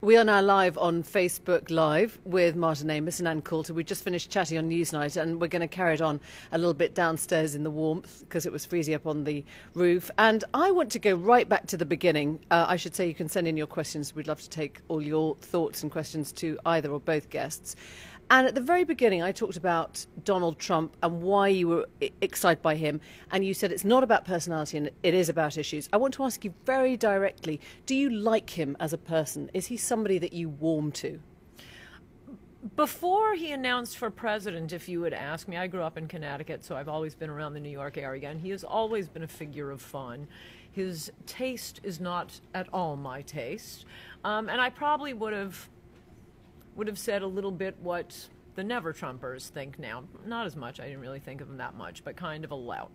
We are now live on Facebook Live with Martin Amis and Ann Coulter. We just finished chatting on Newsnight, and we're going to carry it on a little bit downstairs in the warmth because it was freezing up on the roof. And I want to go right back to the beginning. I should say you can send in your questions. We'd love to take all your thoughts and questions to either or both guests. And at the very beginning, I talked about Donald Trump and why you were excited by him. And you said it's not about personality and it is about issues. I want to ask you very directly, do you like him as a person? Is he somebody that you warm to? Before he announced for president, if you would ask me, I grew up in Connecticut, so I've always been around the New York area, and he has always been a figure of fun. His taste is not at all my taste. And I probably would have said a little bit what the never-Trumpers think now. Not as much. I didn't really think of him that much, but kind of a lout.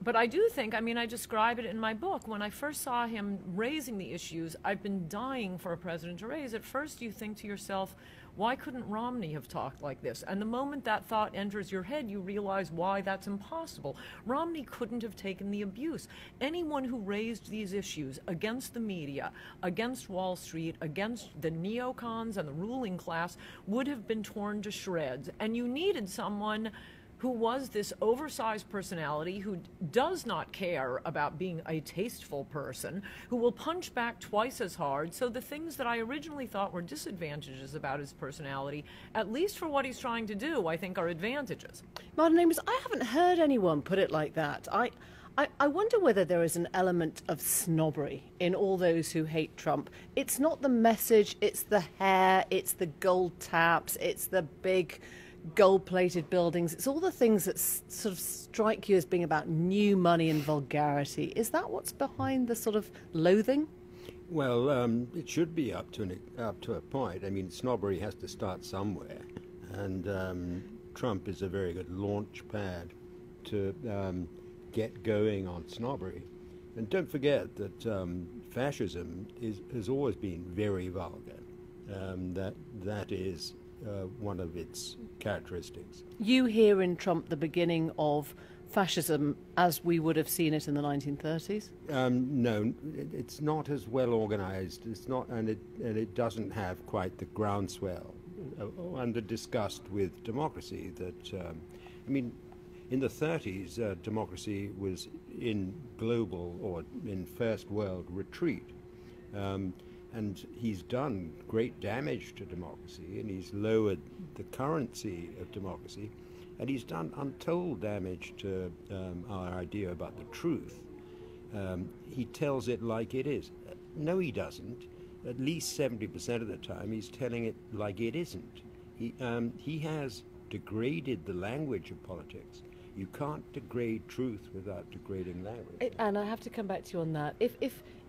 But I do think, I mean, I describe it in my book. When I first saw him raising the issues I've been dying for a president to raise, at first you think to yourself, why couldn't Romney have talked like this? And the moment that thought enters your head, you realize why that's impossible. Romney couldn't have taken the abuse. Anyone who raised these issues against the media, against Wall Street, against the neocons and the ruling class would have been torn to shreds. And you needed someone who was this oversized personality, who does not care about being a tasteful person, who will punch back twice as hard. So the things that I originally thought were disadvantages about his personality, at least for what he's trying to do, I think are advantages. Martin Amis, I haven't heard anyone put it like that. I wonder whether there is an element of snobbery in all those who hate Trump. It's not the message, it's the hair, it's the gold taps, it's the big gold-plated buildings. It's all the things that sort of strike you as being about new money and vulgarity. Is that what's behind the sort of loathing? Well, it should be up to a point. I mean, snobbery has to start somewhere, and Trump is a very good launch pad to get going on snobbery. And don't forget that fascism has always been very vulgar. That is one of its characteristics. You hear in Trump the beginning of fascism as we would have seen it in the 1930s? No, it's not as well organized. It's not, and it doesn't have quite the groundswell under disgust with democracy. That I mean, in the 30s, democracy was in global or in first world retreat. And he's done great damage to democracy, and he's lowered the currency of democracy, and he's done untold damage to our idea about the truth. He tells it like it is. No, he doesn't. At least 70% of the time, he's telling it like it isn't. He has degraded the language of politics. You can't degrade truth without degrading language. And I have to come back to you on that.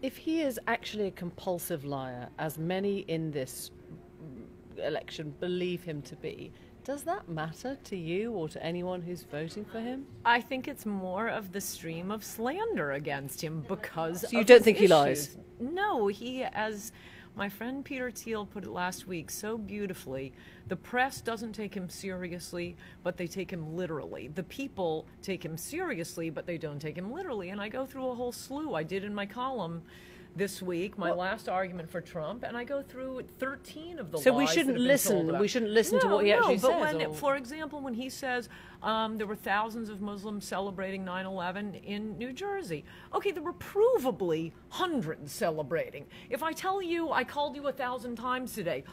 If he is actually a compulsive liar, as many in this election believe him to be, does that matter to you or to anyone who's voting for him? I think it's more of the stream of slander against him because So you don't think he lies? No, he, as my friend Peter Thiel put it last week so beautifully, the press doesn't take him seriously, but they take him literally. The people take him seriously, but they don't take him literally. And I go through a whole slew. I did in my column this week, my last argument for Trump, and I go through 13 of the So lies we that shouldn't have been listen. told about. We shouldn't listen to what he actually but says. When, for example, when he says there were thousands of Muslims celebrating 9/11 in New Jersey. Okay, there were provably hundreds celebrating. If I tell you I called you 1,000 times today,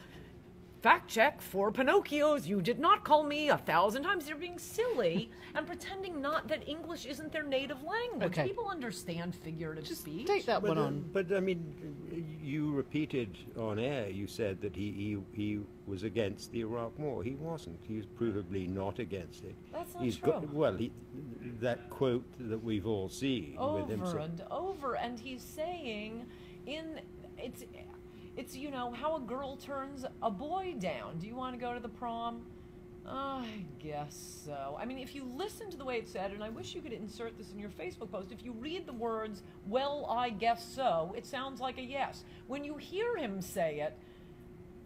fact check for Pinocchios, you did not call me 1,000 times. You're being silly and pretending not that English isn't their native language. Okay. People understand figurative speech. Take that one on. But I mean, you repeated on air. You said that he was against the Iraq War. He wasn't. He was provably not against it. That's not true. That quote that we've all seen with him. Over and over, and he's saying, it's you know how a girl turns a boy down. Do you want to go to the prom? I guess so. I mean, if you listen to the way it's said, and I wish you could insert this in your Facebook post, if you read the words, well, I guess so, it sounds like a yes. When you hear him say it,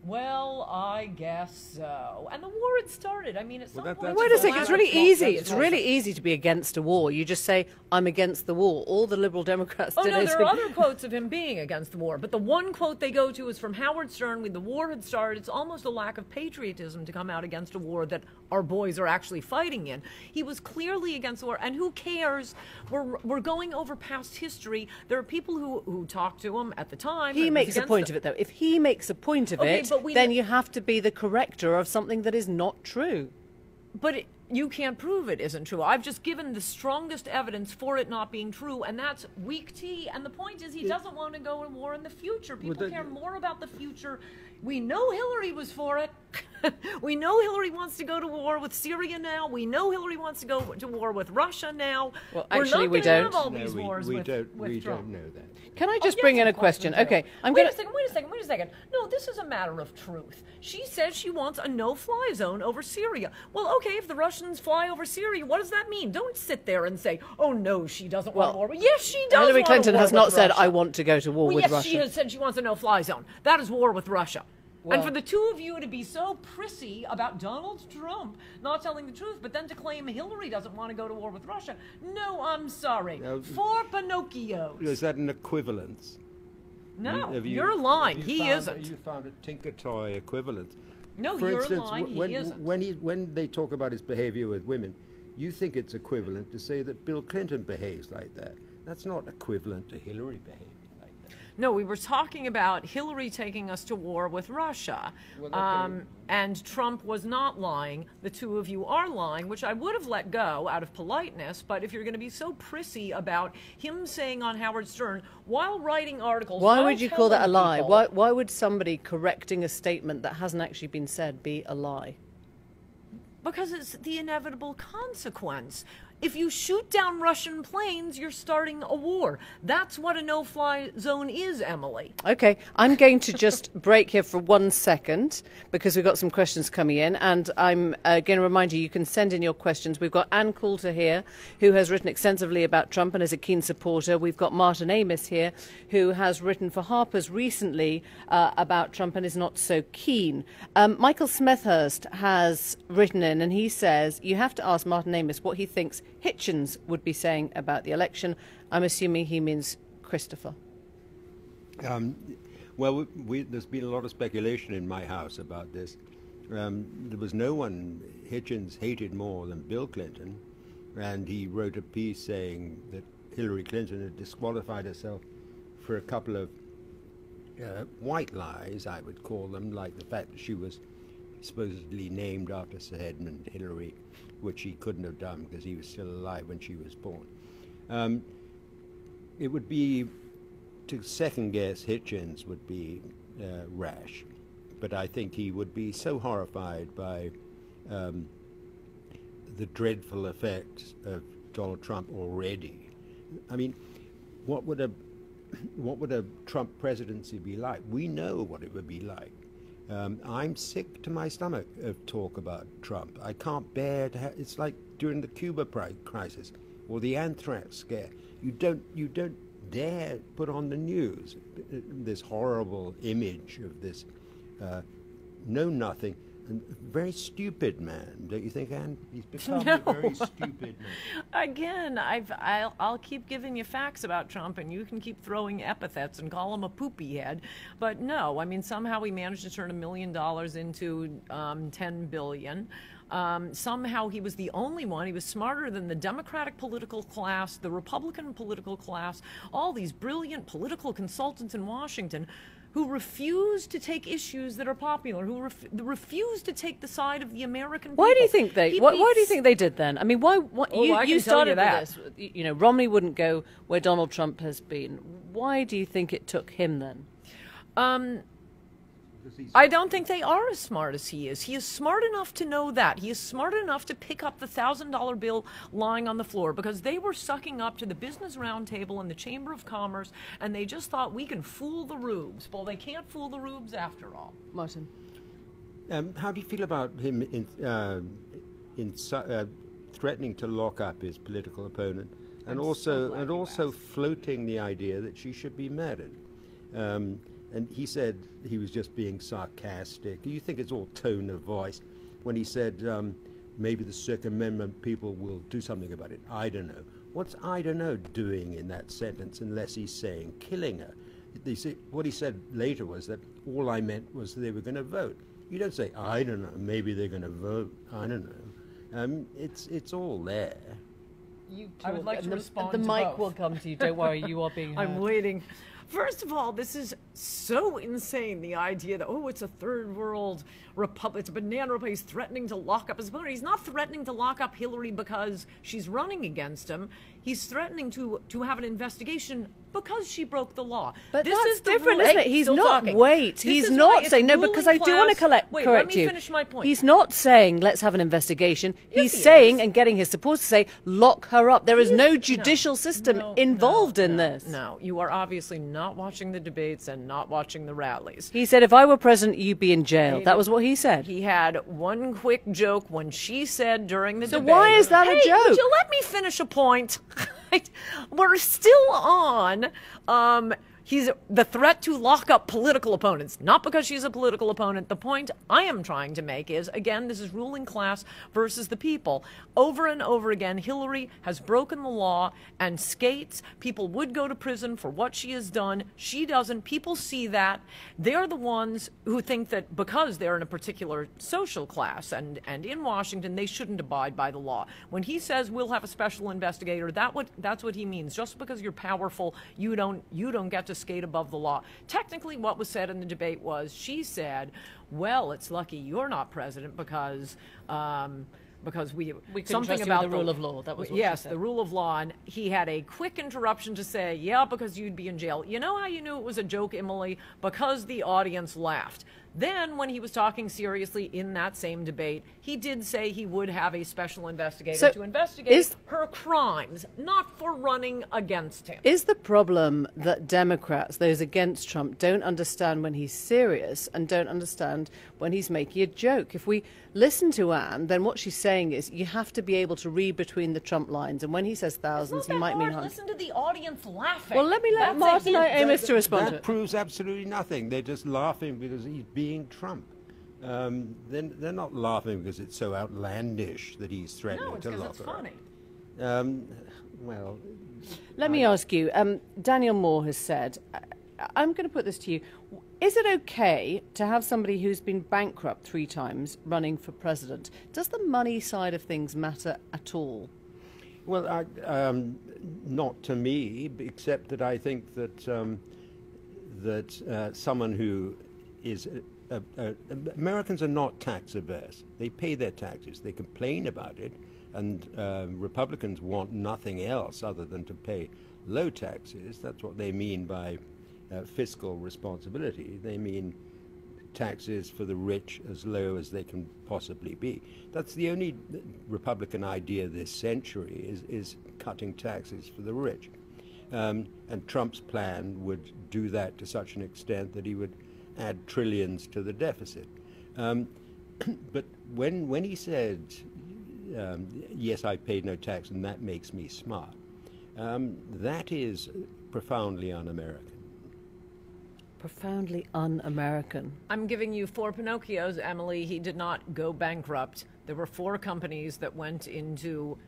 Well, I guess so. And the war had started. I mean, at some point... Wait a second, it's really easy. It's really easy to be against a war. You just say, I'm against the war. All the Liberal Democrats did no, is... there are other quotes of him being against the war, but the one quote they go to is from Howard Stern when the war had started. It's almost a lack of patriotism to come out against a war that our boys are actually fighting in. He was clearly against the war, and who cares? We're going over past history. There are people who talked to him at the time. He makes a point of it, though. If he makes a point of it, then you have to be the corrector of something that is not true. But you can't prove it isn't true. I've just given the strongest evidence for it not being true, and that's weak tea. And the point is, he doesn't want to go to war in the future. People care more about the future. We know Hillary was for it. We know Hillary wants to go to war with Syria now. We know Hillary wants to go to war with Russia now. Well, actually, we don't. We don't know that. Can I just bring in a question? Okay, Wait a second. No, this is a matter of truth. She says she wants a no-fly zone over Syria. Well, okay, if the Russians fly over Syria, what does that mean? Don't sit there and say, oh, no, she doesn't want war. Yes, she does. Hillary Clinton has not said, Russia. I want to go to war with yes, Russia. She has said she wants a no-fly zone. That is war with Russia. Well, and for the two of you to be so prissy about Donald Trump not telling the truth, but then to claim Hillary doesn't want to go to war with Russia, no, I'm sorry. For Pinocchios. Is that an equivalence? No, you're lying. He isn't. You found a tinker toy equivalence. No, For you're instance, lying. He isn't. When they talk about his behavior with women, you think it's equivalent to say that Bill Clinton behaves like that. That's not equivalent to Hillary behaving. No, we were talking about Hillary taking us to war with Russia. And Trump was not lying. The two of you are lying, which I would have let go out of politeness. But if you're going to be so prissy about him saying on Howard Stern, while writing articles... Why would you call that a lie? Why would somebody correcting a statement that hasn't actually been said be a lie? Because it's the inevitable consequence. If you shoot down Russian planes, you're starting a war. That's what a no-fly zone is, Emily. Okay, I'm going to just break here for 1 second because we've got some questions coming in, and I'm going to remind you can send in your questions. We've got Ann Coulter here, who has written extensively about Trump and is a keen supporter. We've got Martin Amis here, who has written for Harper's recently about Trump and is not so keen. Michael Smethurst has written in, and he says you have to ask Martin Amis what he thinks Hitchens would be saying about the election. I'm assuming he means Christopher. Well, there's been a lot of speculation in my house about this. There was no one Hitchens hated more than Bill Clinton, and he wrote a piece saying that Hillary Clinton had disqualified herself for a couple of white lies, I would call them, like the fact that she was supposedly named after Sir Edmund Hillary, which he couldn't have done because he was still alive when she was born. It would be, to second-guess Hitchens would be rash, but I think he would be so horrified by the dreadful effects of Donald Trump already. I mean, what would a Trump presidency be like? We know what it would be like. I'm sick to my stomach of talk about Trump. I can't bear to have, it's like during the Cuba crisis or the anthrax scare. You don't dare put on the news this horrible image of this know-nothing and very stupid man, don't you think, Anne? He's become a very stupid man. Again, I'll keep giving you facts about Trump, and you can keep throwing epithets and call him a poopy head. But no, I mean, somehow he managed to turn $1 million into $10 billion. Somehow he was the only one. He was smarter than the Democratic political class, the Republican political class, all these brilliant political consultants in Washington who refuse to take issues that are popular, who refuse to take the side of the American people. Why do you think they? Why do you think they did then? I mean, why? You started that. with this. You know, Romney wouldn't go where Donald Trump has been. Why do you think it took him then? I don't think they are as smart as he is. He is smart enough to know that. He is smart enough to pick up the $1,000 bill lying on the floor because they were sucking up to the Business Roundtable and the Chamber of Commerce, and they just thought we can fool the rubes. Well, they can't fool the rubes after all. Martin. How do you feel about him in threatening to lock up his political opponent, and also floating the idea that she should be murdered? And he said he was just being sarcastic. You think it's all tone of voice when he said maybe the Second Amendment people will do something about it. I don't know. What's I don't know doing in that sentence unless he's saying killing her? What he said later was that all I meant was they were going to vote. You don't say, I don't know, maybe they're going to vote. I don't know. It's all there. I would like to respond The to mic both. will come to you. Don't worry, you are being heard. I'm waiting. First of all, this is so insane, the idea that, oh, it's a third world republic, it's a banana republic, he's threatening to lock up his opponent. He's not threatening to lock up Hillary because she's running against him. He's threatening to have an investigation because she broke the law. But this that's is the different, rule. isn't it? Hey, He's still not, talking. wait, This he's is not why it's saying, no, ruling because I do want to class. Wait, correct let me you. finish my point. He's not saying, let's have an investigation. Yes, He's he saying is. and getting his supporters to say, lock her up. There is He no is- judicial system no, involved in no, this. No, you are obviously not watching the debates and not watching the rallies. He said, if I were president, you'd be in jail. That was what he said. He had one quick joke when she said during the So debate. why is that a "Hey, joke?" Would you let me finish a point? We're still on. He's the threat to lock up political opponents, not because she's a political opponent. The point I am trying to make is, again, this is ruling class versus the people. Over and over again, Hillary has broken the law and skates. People would go to prison for what she has done. She doesn't. People see that. They're the ones who think that because they're in a particular social class and in Washington, they shouldn't abide by the law. When he says we'll have a special investigator, that's what he means. Just because you're powerful, you don't get to skate above the law. Technically, what was said in the debate was, she said, well, it's lucky you're not president because we couldn't something trust you about with the rule of law. That was what she yes, said. the rule of law. And he had a quick interruption to say, yeah, because you'd be in jail. You know how you knew it was a joke, Emily? Because the audience laughed. Then, when he was talking seriously in that same debate, he did say he would have a special investigator to investigate her crimes, not for running against him. Is the problem that Democrats, those against Trump, don't understand when he's serious and don't understand when he's making a joke? If we listen to Anne, then what she's saying is you have to be able to read between the Trump lines. And when he says thousands, It's he not might that mean hard. hundreds. Listen to the audience laughing. Well, let me let That's Martin a hint. Amos to respond to That it. proves absolutely nothing. They're just laughing because he's being Trump. They're not laughing because it's so outlandish that he's threatening No, it's to because lock it's her up. funny. Well, Let me ask you, Daniel Moore has said, I'm going to put this to you. Is it okay to have somebody who's been bankrupt 3 times running for president? Does the money side of things matter at all? well, not to me, except that I think that someone who is Americans are not tax averse. They pay their taxes. They complain about it, and Republicans want nothing else other than to pay low taxes. That's what they mean by fiscal responsibility. They mean taxes for the rich as low as they can possibly be. That's the only Republican idea this century is cutting taxes for the rich. And Trump's plan would do that to such an extent that he would add trillions to the deficit. But when he said, yes, I paid no tax and that makes me smart, that is profoundly un-American. Profoundly un-American. I'm giving you 4 Pinocchios, Emily. He did not go bankrupt. There were 4 companies that went into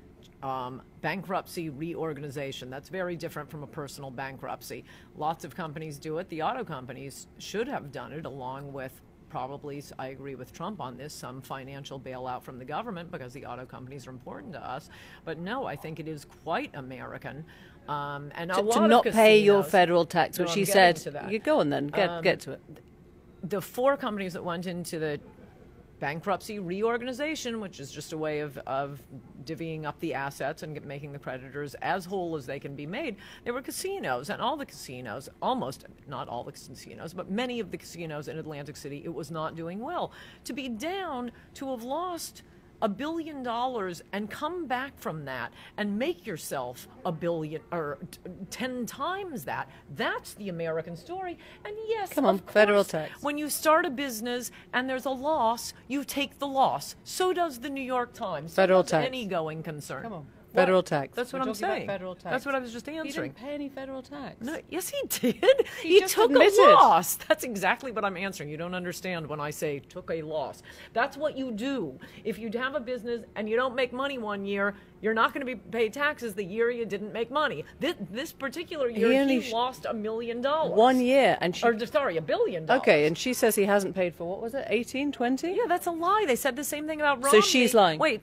bankruptcy reorganization. That's very different from a personal bankruptcy. Lots of companies do it. The auto companies should have done it, along with probably, I agree with Trump on this, some financial bailout from the government, because the auto companies are important to us. But no, I think it is quite American. And a lot To of not pay your casinos- federal tax, No, which I'm he getting said, to that. you go on then, get to it. The 4 companies that went into the bankruptcy reorganization, which is just a way of divvying up the assets and making the creditors as whole as they can be made, there were casinos, and all the casinos, almost, not all the casinos, but many of the casinos in Atlantic City, it was not doing well. To be down, to have lost $1 billion and come back from that and make yourself $1 billion or 10 times that. That's the American story. And yes, Come on, of course, federal tax. when you start a business and there's a loss, you take the loss. So does the New York Times. So Federal does tax. any going concern. Come on. Federal tax. That's what We're I'm talking about saying. Federal tax. That's what I was just He answering. didn't pay any federal tax. No, yes, he did. He just took admitted. a loss. That's exactly what I'm answering. You don't understand when I say took a loss. That's what you do. If you have a business and you don't make money one year, you're not going to be paid taxes the year you didn't make money. This particular year, he lost $1 million. 1 year, and she. Or sorry, $1 billion. Okay, and she says he hasn't paid for, what was it, 18, 20? Yeah, that's a lie. They said the same thing about Romney. So she's lying. Wait,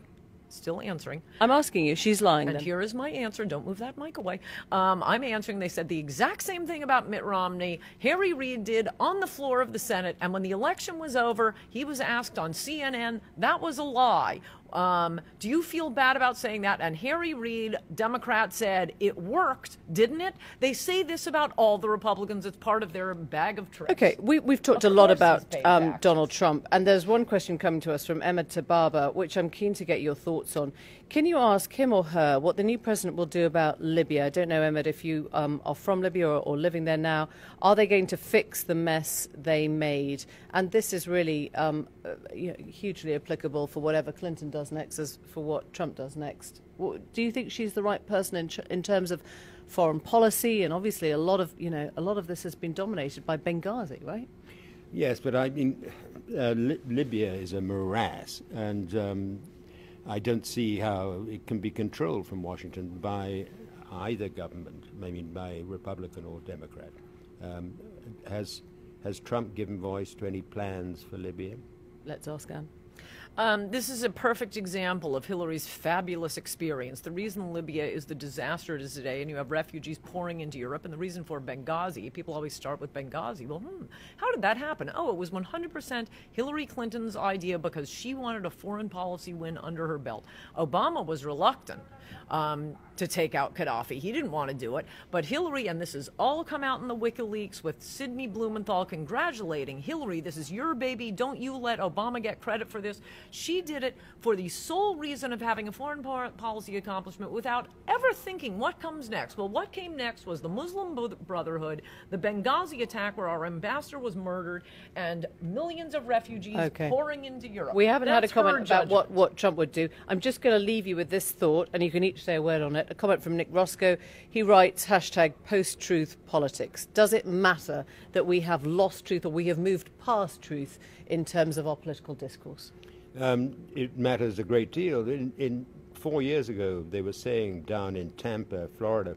still answering. I'm asking you, she's lying And then. here is my answer. Don't move that mic away. I'm answering. They said the exact same thing about Mitt Romney. Harry Reid did on the floor of the Senate. And when the election was over, he was asked on CNN, that was a lie. Do you feel bad about saying that? And Harry Reid, Democrat, said it worked, didn't it? They say this about all the Republicans. It's part of their bag of tricks. Okay, we've talked a lot about Donald Trump, and there's one question coming to us from Emma Tababa, which I'm keen to get your thoughts on. Can you ask him or her what the new president will do about Libya? I don't know, Emma, if you are from Libya or living there now. Are they going to fix the mess they made? And this is really hugely applicable for whatever Clinton does next as for what Trump does next. Do you think she's the right person in terms of foreign policy? And obviously a lot of this has been dominated by Benghazi, right? Yes, but I mean, Libya is a morass, and I don't see how it can be controlled from Washington by either government, I mean by Republican or Democrat. Has Trump given voice to any plans for Libya? Let's ask Anne. This is a perfect example of Hillary's fabulous experience. The reason Libya is the disaster it is today, and you have refugees pouring into Europe, and the reason for Benghazi, people always start with Benghazi. Well, how did that happen? Oh, it was 100% Hillary Clinton's idea because she wanted a foreign policy win under her belt. Obama was reluctant to take out Gaddafi. He didn't want to do it. But Hillary, and this has all come out in the WikiLeaks with Sidney Blumenthal congratulating Hillary, this is your baby, don't you let Obama get credit for this. She did it for the sole reason of having a foreign policy accomplishment without ever thinking what comes next. Well, what came next was the Muslim Brotherhood, the Benghazi attack where our ambassador was murdered, and millions of refugees pouring into Europe. We haven't had a comment about what Trump would do. I'm just going to leave you with this thought, and you can each say a word on it. A comment from Nick Roscoe. He writes, #post-truth politics. Does it matter that we have lost truth or we have moved past truth in terms of our political discourse? It matters a great deal. In 4 years ago, they were saying down in Tampa, Florida,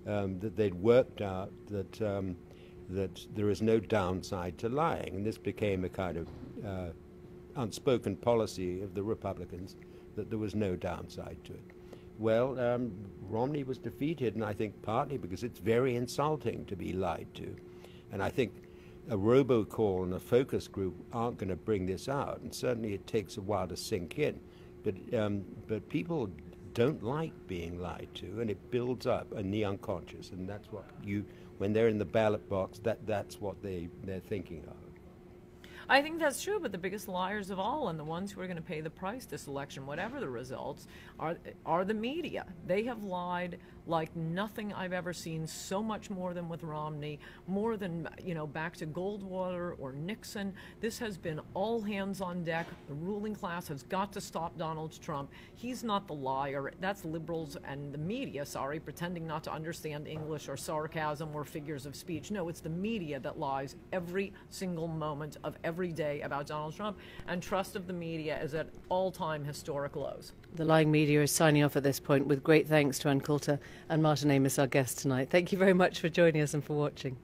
that they'd worked out that there is no downside to lying, and this became a kind of unspoken policy of the Republicans that there was no downside to it. Well, Romney was defeated, and I think partly because it's very insulting to be lied to. And I think a robocall and a focus group aren't going to bring this out, and certainly it takes a while to sink in. But people don't like being lied to, and it builds up in the unconscious, and that's what when they're in the ballot box, that's what they're thinking of. I think that's true, but the biggest liars of all, and the ones who are going to pay the price this election, whatever the results, are the media. They have lied like nothing I've ever seen, so much more than with Romney, more than, back to Goldwater or Nixon. This has been all hands on deck. The ruling class has got to stop Donald Trump. He's not the liar. That's liberals and the media, pretending not to understand English or sarcasm or figures of speech. No, it's the media that lies every single moment of every day about Donald Trump, and trust of the media is at all-time historic lows. The lying media is signing off at this point with great thanks to Anne Coulter and Martin Amis, our guest tonight. Thank you very much for joining us and for watching.